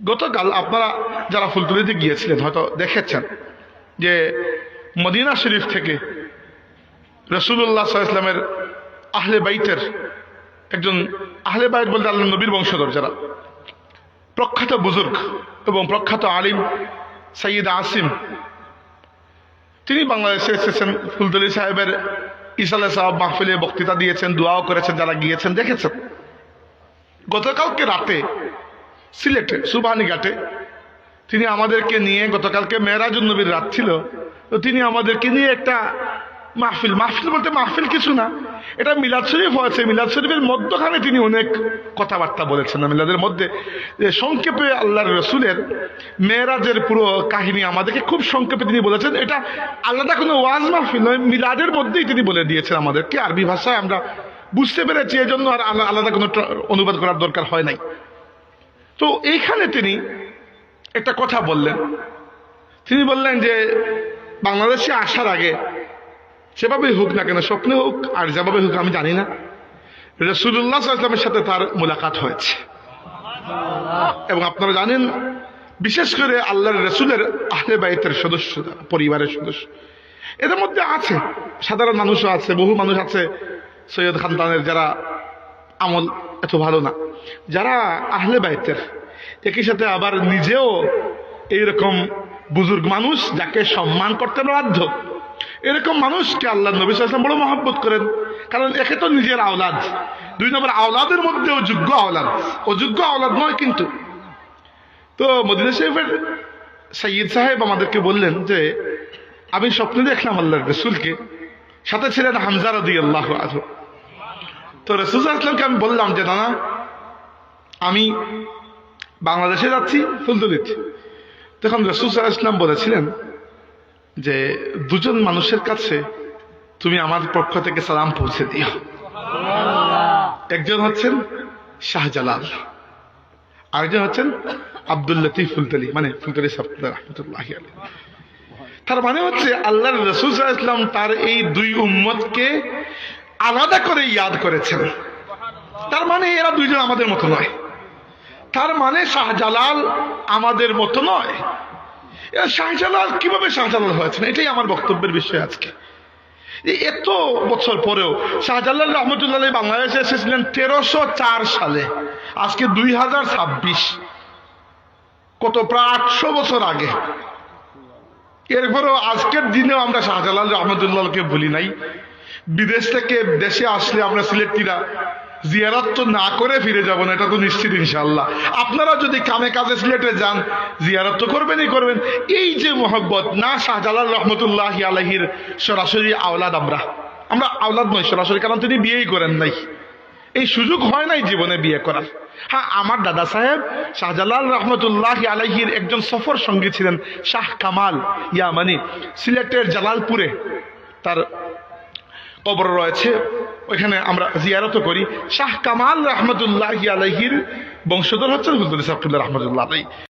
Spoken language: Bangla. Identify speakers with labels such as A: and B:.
A: গতকাল আপনারা যারা ফুলতলিতে গিয়েছিলেন হয়তো দেখেছেন যে মদিনা শরীফ থেকে রাসূলুল্লাহ সাল্লাল্লাহু আলাইহি ওয়াসাল্লামের আহলে বাইতের একজন, আহলে বাইত বলতে আল্লাহর নবীর বংশধর যারা প্রখ্যাত বুজুর্গ এবং প্রখ্যাত আলিম সৈয়দ আসিম, তিনি বাংলাদেশে এসেছেন। ফুলতলি সাহেবের ইসালে সাহেব মাহফিলে বক্তৃতা দিয়েছেন, দোয়াও করেছেন, যারা গিয়েছেন দেখেছেন। গতকালকে রাতে সিলেটে সুবহানী ঘাটে তিনি আমাদেরকে নিয়ে, গতকালকে মেরাজুন নবীর রাত ছিল, তো তিনি আমাদেরকে নিয়ে একটা মাহফিল, মাহফিল বলতে মাহফিল কিছু না, এটা মিলাদ শরীফ হয়েছে। মিলাদ শরীফের মধ্যখানে তিনি অনেক কথাবার্তা বলেছেন না মিলাদের মধ্যে, যে সংক্ষেপে আল্লাহর রসুলের মেরাজের পুরো কাহিনী আমাদেরকে খুব সংক্ষেপে তিনি বলেছেন। এটা আলাদা কোনো ওয়াজ মাহফিল নয়, মিলাদের মধ্যেই তিনি বলে দিয়েছেন আমাদেরকে। আরবি ভাষায় আমরা বুঝতে পেরেছি, এই জন্য আর আলাদা কোনো অনুবাদ করার দরকার হয় নাই। তো এইখানে তিনি একটা কথা বললেন। তিনি বললেন যে বাংলাদেশে আসার আগে সেভাবেই হোক না কেন, স্বপ্নে হোক আর যেভাবে হোক আমি জানি না, রাসূলুল্লাহ সাল্লাল্লাহু আলাইহি ওয়াসাল্লামের সাথে তার মোলাকাত হয়েছে। এবং আপনারা জানেন, বিশেষ করে আল্লাহর রাসূলের আহলে বাইতের সদস্য, পরিবারের সদস্য, এদের মধ্যে আছে সাধারণ মানুষও আছে, বহু মানুষ আছে সৈয়দ খানদানের যারা আমল এত ভালো না, যারা আহলে বাইতের, একই সাথে আবার নিজেও এইরকম বুজুর্গ মানুষ যাকে সম্মান করতে বাধ্য, এরকম মানুষকে আল্লাহ নবী সাল্লাল্লাহু আলাইহি ওয়াসাল্লাম বড় মহব্বত করেন। কারণ একে তো নিজের আওলাদ, দুই নম্বর আওলাদের মধ্যেও যোগ্য আওলাদ, অযোগ্য আওলাদ নয় কিন্তু। তো মদিনা শরীফের সৈয়দ সাহেব আমাদেরকে বললেন যে আমি স্বপ্নে দেখলাম আল্লাহর রাসূলকে, সাথে ছিলেন হামজা রাদিয়াল্লাহু আনহু। তো রাসূল সাল্লাল্লাহু আলাইহি ওয়াসাল্লামকে আমি বললাম যে না, আমি বাংলাদেশে যাচ্ছি ফুলতলিতে। তখন রাসূল সাল্লাল্লাহু আলাইহি ওয়াসাল্লাম বলেছিলেন যে দুজন মানুষের কাছে তুমি আমার পক্ষ থেকে সালাম পৌঁছে দিও। একজন হচ্ছেন শাহজালাল, আরেকজন হচ্ছেন আব্দুল লতিফ ফুলতলি, মানে ফুলতলি সাহেব রাহমাতুল্লাহি আলাইহি। তার মানে হচ্ছে আল্লাহর রাসূল সাল্লাল্লাহু আলাইহি ওয়াসাল্লাম তার এই দুই উম্মতকে আলাদা করে ইয়াদ করেছেন। তার মানে এরা দুইজন আমাদের মতো নয়, তার মানে শাহজালাল আমাদের মতো নয়। শাহজালাল কিভাবে শাহজালাল হয়েছেন, এটাই আমার বক্তব্যের বিষয় আজকে। এত বছর পরেও শাহজালাল রহমতুল্লাহ বাংলাদেশে এসেছিলেন 1304 সালে, আজকে 2026, কত প্রায় 800 বছর আগে। এরপরেও আজকের দিনেও আমরা শাহজালাল রহমতুল্লাহকে ভুলি নাই। বিদেশ থেকে দেশে আসলে আমরা সিলেটিরা জিয়ারত তো না করে ফিরে যাব না, এটা তো নিশ্চিত ইনশাআল্লাহ। আপনারা যদি কামে কাজে সিলেটে যান, জিয়ারত তো করবেনই করবেন। এই যে মহব্বত, না শাহজালাল রহমতুল্লাহি আলাইহির সরাসরি আওলাদ, আমরা আওলাদ নই সরাসরি, কারণ তিনি বিয়েই করেন নাই, এই সুযোগ হয় নাই জীবনে বিয়ে করার। হ্যাঁ, আমার দাদা সাহেব শাহজালাল রহমতুল্লাহি আলাইহির একজন সফর সঙ্গী ছিলেন শাহ কামাল ইয়ামানি, সিলেটের জালালপুরে তার কবর রয়েছে, ওইখানে আমরা জিয়ারত করি। শাহ কামাল রহমতুল্লাহি আলাইহির বংশধর হচ্ছেন হুজুর সাহেব রহমতুল্লাহ আলাইহি।